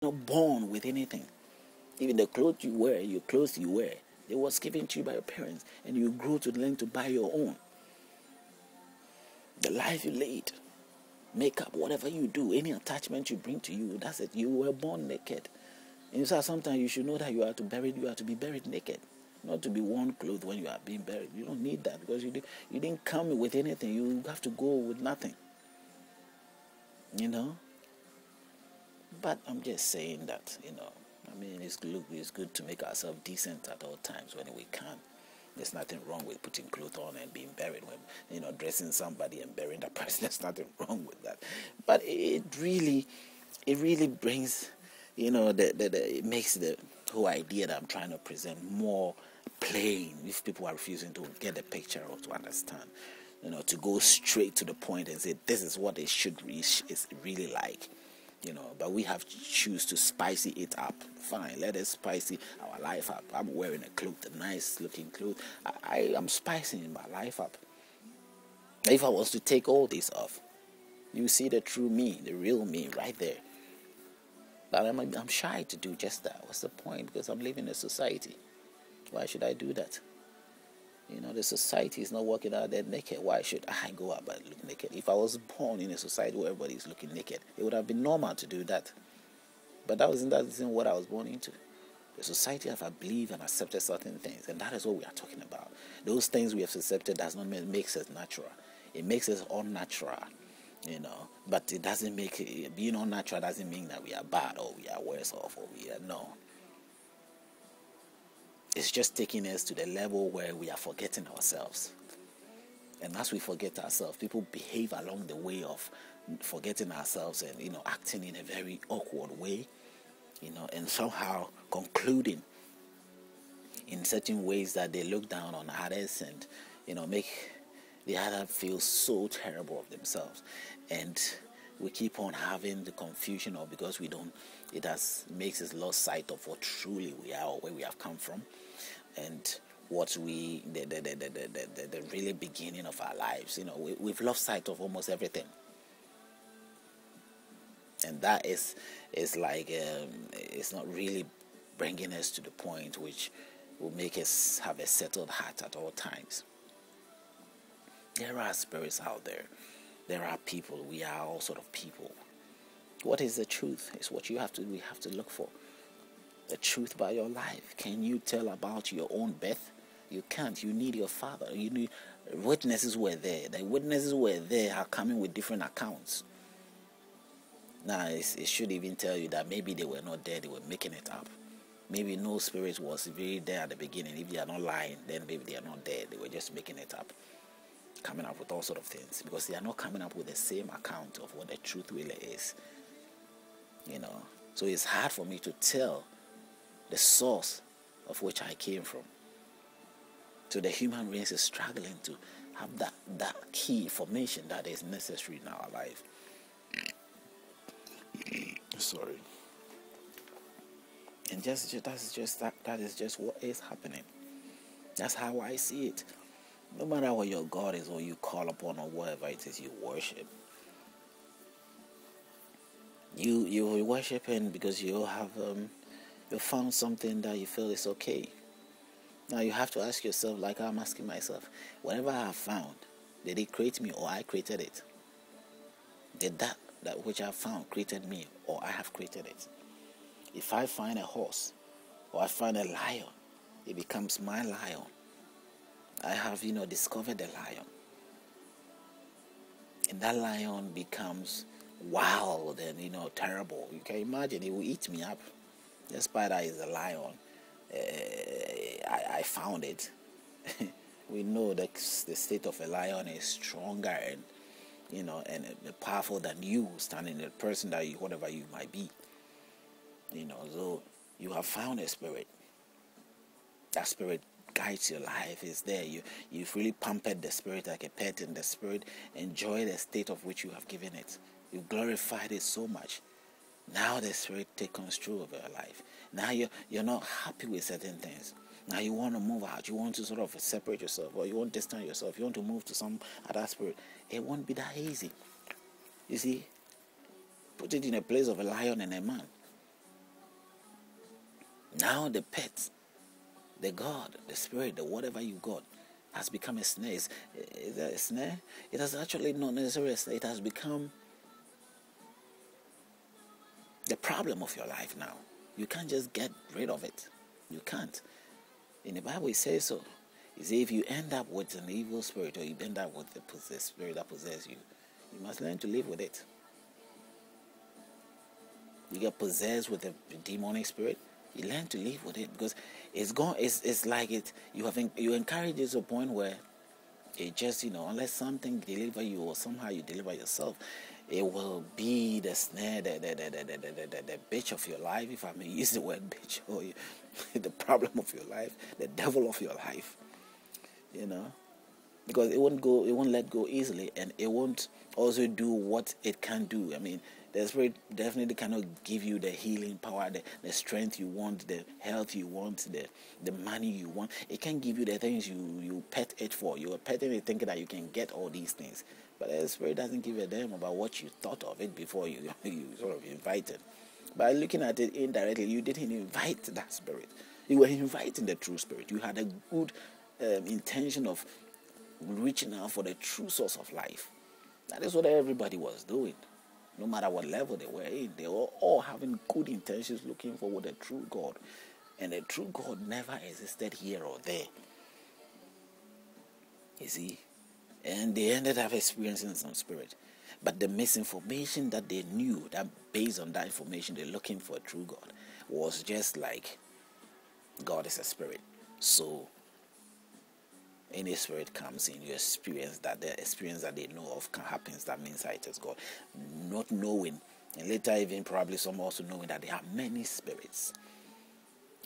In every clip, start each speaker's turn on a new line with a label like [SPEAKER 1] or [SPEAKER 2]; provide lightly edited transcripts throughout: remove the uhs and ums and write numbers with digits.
[SPEAKER 1] Not born with anything. Even the clothes you wear, it was given to you by your parents, and you grew to learn to buy your own. The life you lead, makeup, whatever you do, any attachment you bring to you, that's it. You were born naked. And so sometimes you should know that you are to be buried naked, not to be worn clothes when you are being buried. You don't need that because you didn't come with anything. You have to go with nothing. But I'm just saying that, it's good to make ourselves decent at all times when we can. There's nothing wrong with putting clothes on and being buried when, dressing somebody and burying that person. There's nothing wrong with that. But it really brings, it makes the whole idea that I'm trying to present more plain if people are refusing to get the picture or to understand. To go straight to the point and say, this is what it should is really like. But we have to choose to spicy it up. Fine, let us spicy our life up. I'm wearing a nice looking clothes. I am spicing my life up. If I was to take all this off, you see the true me, the real me right there. But I'm shy to do just that. What's the point? Because I'm living in a society. Why should I do that? The society is not working out there naked. Why should I go out and look naked? If I was born in a society where everybody is looking naked, it would have been normal to do that. But that isn't what I was born into. The society have believed and accepted certain things, and that is what we are talking about. Those things we have accepted does not make us natural. It makes us unnatural, But it doesn't being unnatural doesn't mean that we are bad or we are worse off or we are no. It's just taking us to the level where we are forgetting ourselves. And as we forget ourselves, people behave along the way of forgetting ourselves and, acting in a very awkward way, and somehow concluding in certain ways that they look down on others and, make the other feel so terrible of themselves. And we keep on having the confusion of because we don't, makes us lose sight of what truly we are or where we have come from. And what the really beginning of our lives, we've lost sight of almost everything, and that is like it's not really bringing us to the point which will make us have a settled heart at all times. There are spirits out there. There are people. We are all sort of people. What is the truth? It's what we have to look for. The truth about your life. Can you tell about your own birth? You can't. You need your father. You need witnesses were there. The witnesses were there are coming with different accounts. Now it should even tell you that maybe they were not there. They were making it up. Maybe no spirit was really there at the beginning. If they are not lying, then maybe they are not there. They were just making it up, coming up with all sort of things because they are not coming up with the same account of what the truth really is. So it's hard for me to tell the source of which I came from. So the human race is struggling to have that key information that is necessary in our life. Sorry. And that is just what is happening. That's how I see it. No matter what your God is or you call upon or whatever it is you worship, you worshiping because you have you found something that you feel is okay. Now you have to ask yourself, like I'm asking myself, whatever I have found, did it create me or I created it? Did that which I found created me or I have created it? If I find a horse or I find a lion, it becomes my lion. I have, discovered the lion. And that lion becomes wild and, terrible. You can imagine it will eat me up. The spider is a lion. I found it. We know that the state of a lion is stronger and and powerful than you, standing the person that you, whatever you might be. So you have found a spirit. That spirit guides your life. Is there. You've really pampered the spirit like a pet, and the spirit enjoy the state of which you have given it. You've glorified it so much. Now the spirit takes control of your life. Now you're not happy with certain things. Now you want to move out. You want to sort of separate yourself, or you want to distance yourself. You want to move to some other spirit. It won't be that easy. You see, put it in a place of a lion and a man. Now the pet, the God, the spirit, the whatever you got, has become a snare. Is that a snare? It has actually not necessarily a snare. It has become the problem of your life now. You can't just get rid of it. You can't. In the Bible, it says so. It says if you end up with an evil spirit, or you end up with the spirit that possesses you, you must learn to live with it. You get possessed with a demonic spirit, you learn to live with it, because it's gone. It's like it. You encourage it to a point where it just, unless something deliver you or somehow you deliver yourself, it will be the snare, the bitch of your life, if I may use the word bitch, or the problem of your life, the devil of your life, because it won't let go easily, and it won't also do what it can do. I mean, the spirit definitely cannot give you the healing power, the strength you want, the health you want, the money you want. It can give you the things you pet it for. You are petting it thinking that you can get all these things. But the spirit doesn't give a damn about what you thought of it before you sort of invited. By looking at it indirectly, you didn't invite that spirit. You were inviting the true spirit. You had a good intention of reaching out for the true source of life. That is what everybody was doing. No matter what level they were in, they were all having good intentions, looking for the true God. And the true God never existed here or there. You see? And they ended up experiencing some spirit. But the misinformation that they knew, that based on that information they're looking for a true God, was just like, God is a spirit. So any spirit comes in, you experience that. The experience that they know of happens, that means that it is God. Not knowing, and later even probably some also knowing that there are many spirits.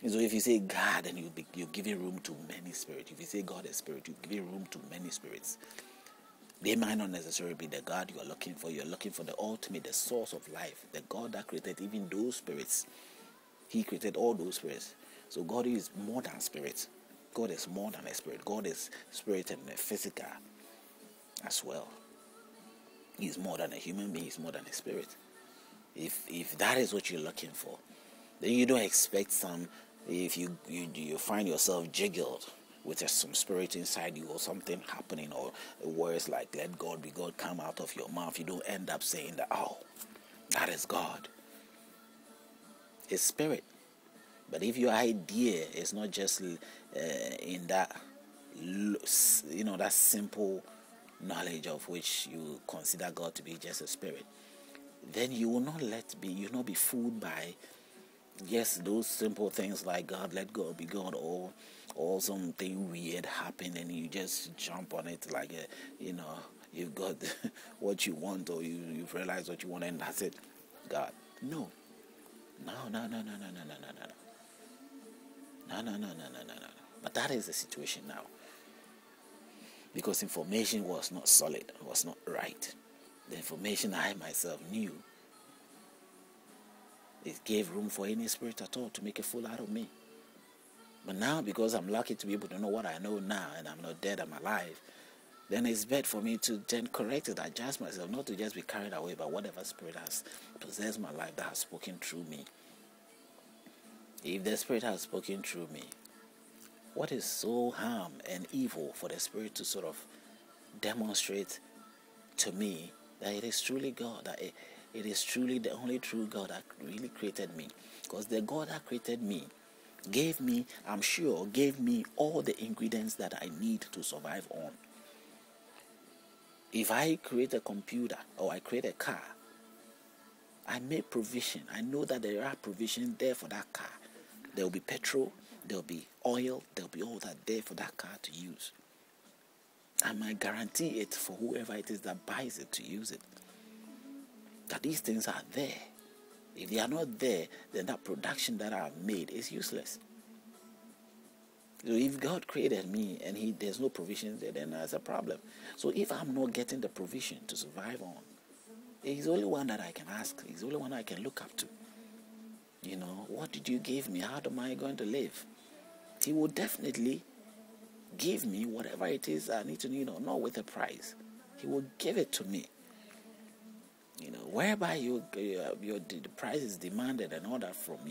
[SPEAKER 1] And so if you say God, then you're giving room to many spirits. If you say God is spirit, you're giving room to many spirits. They might not necessarily be the God you are looking for. You're looking for the ultimate, the source of life, the God that created even those spirits. He created all those spirits. So God is more than spirit. God is more than a spirit. God is spirit and physical as well. He's more than a human being. He's more than a spirit. If that is what you're looking for, then you don't expect some. If you find yourself jiggled with some spirit inside you, or something happening, or words like "Let God be God" come out of your mouth, you don't end up saying that, "Oh, that is God." It's spirit. But if your idea is not just in that, that simple knowledge of which you consider God to be just a spirit, then you will not be fooled by just those simple things like God, let God be God, or something weird happen and you just jump on it like you've got what you want, or you've realized what you want and that's it. God, no. No. But that is the situation now. Because information was not solid, was not right. The information I myself knew, it gave room for any spirit at all to make a fool out of me. But now, because I'm lucky to be able to know what I know now, and I'm not dead, I'm alive, then it's better for me to then correct it, adjust myself, not to just be carried away by whatever spirit has possessed my life, that has spoken through me. If the spirit has spoken through me, what is so harm and evil for the spirit to sort of demonstrate to me that it is truly God, that it is truly the only true God that really created me? Because the God that created me gave me all the ingredients that I need to survive on. If I create a computer or I create a car, I make provision. I know that there are provisions there for that car. There will be petrol, there will be oil, there will be all that there for that car to use. I might guarantee it for whoever it is that buys it to use it, that these things are there. If they are not there, then that production that I have made is useless. So if God created me and there's no provision there, then there's a problem. So if I'm not getting the provision to survive on, He's the only one that I can ask. He's the only one I can look up to. What did you give me? How am I going to live? He will definitely give me whatever it is I need to, not with a price. He will give it to me. Whereby the price is demanded and all that from you.